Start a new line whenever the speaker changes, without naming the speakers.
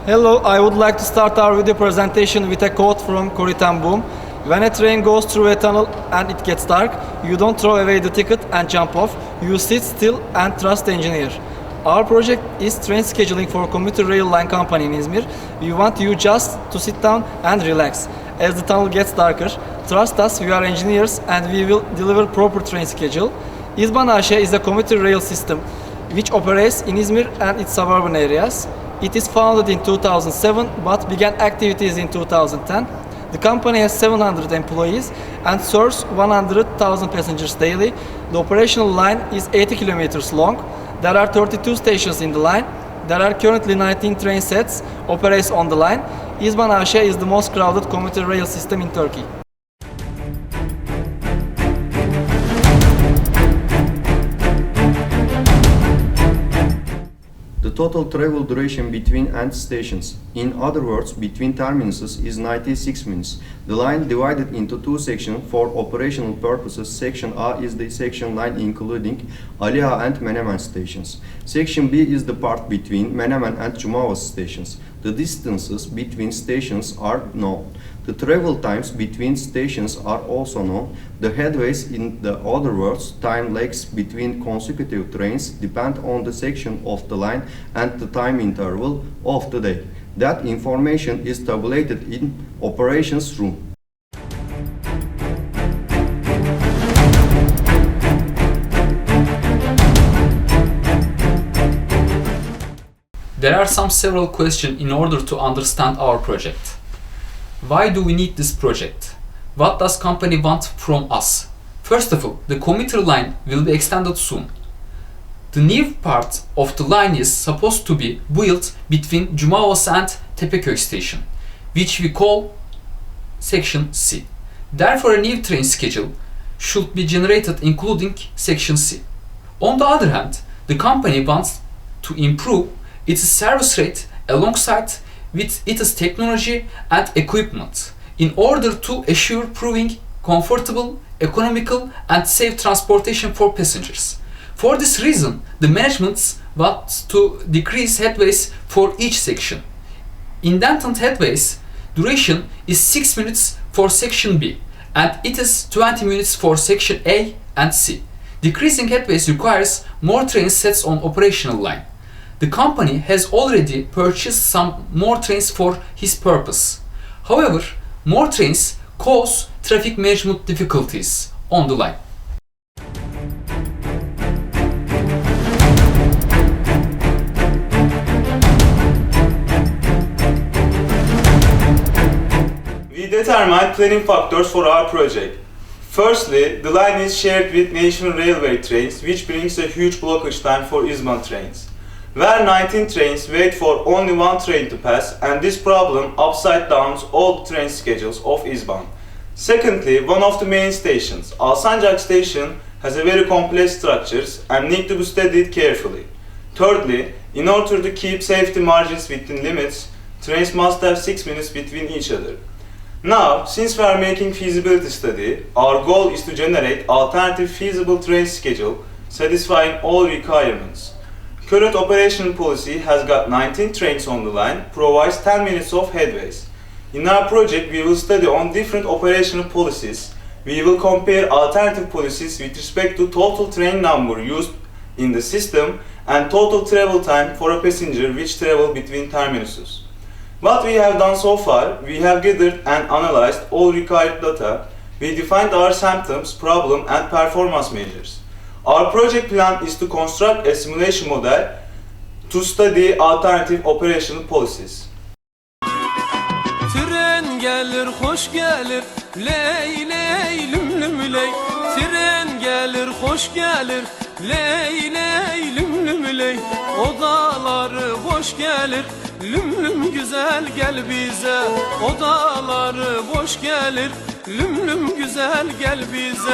Hello, I would like to start our video presentation with a quote from Corrie ten Boom. When a train goes through a tunnel and it gets dark, you don't throw away the ticket and jump off, you sit still and trust the engineer. Our project is train scheduling for commuter rail line company in Izmir. We want you just to sit down and relax. As the tunnel gets darker, trust us, we are engineers and we will deliver proper train schedule. İzban AŞ is a commuter rail system which operates in Izmir and its suburban areas. It is founded in 2007 but began activities in 2010. The company has 700 employees and serves 100,000 passengers daily. The operational line is 80 kilometers long. There are 32 stations in the line. There are currently 19 train sets operates on the line. İzban AŞ is the most crowded commuter rail system in Turkey.
The total travel duration between end stations, in other words, between terminuses, is 96 minutes. The line divided into two sections for operational purposes. Section A is the section line including Aliağa and Menemen stations. Section B is the part between Menemen and Cumhurbaşkanı stations. The distances between stations are known. The travel times between stations are also known. The headways, in the other words, time lags between consecutive trains, depend on the section of the line and the time interval of the day. That information is tabulated in operations room.
There are several questions in order to understand our project. Why do we need this project? What does company want from us? First of all, the commuter line will be extended soon. The new part of the line is supposed to be built between Cumhurbaşkanı and Tepeköy station, which we call section C. Therefore, a new train schedule should be generated including section C. On the other hand, the company wants to improve its service rate alongside with its technology and equipment in order to assure proving comfortable, economical and safe transportation for passengers. For this reason, the management wants to decrease headways for each section. Indented headways duration is 6 minutes for section B and it is 20 minutes for section A and C. Decreasing headways requires more train sets on operational line. The company has already purchased some more trains for his purpose. However, more trains cause traffic management difficulties on the line.
We determined planning factors for our project. Firstly, the line is shared with national railway trains, which brings a huge blockage time for İzban trains, where 19 trains wait for only one train to pass, and this problem upside downs all the train schedules of İzban. Secondly, one of the main stations, Alsancak station, has a very complex structures and need to be studied carefully. Thirdly, in order to keep safety margins within limits, trains must have 6 minutes between each other. Now, since we are making feasibility study, our goal is to generate alternative feasible train schedule satisfying all requirements. Current operational policy has got 19 trains on the line, provides 10 minutes of headways. In our project, we will study on different operational policies. We will compare alternative policies with respect to total train number used in the system and total travel time for a passenger which travel between terminuses. What we have done so far, we have gathered and analyzed all required data. We defined our symptoms, problem and performance measures. Our project plan is to construct a simulation model to study alternative operational policies.
Tren gelir, hoş gelir, ley ley lüm lüm ley. Tren gelir, hoş gelir, ley ley lüm lüm ley. Odaları boş gelir, lüm lüm güzel gel bize. Odaları boş gelir, lüm lüm güzel gel bize.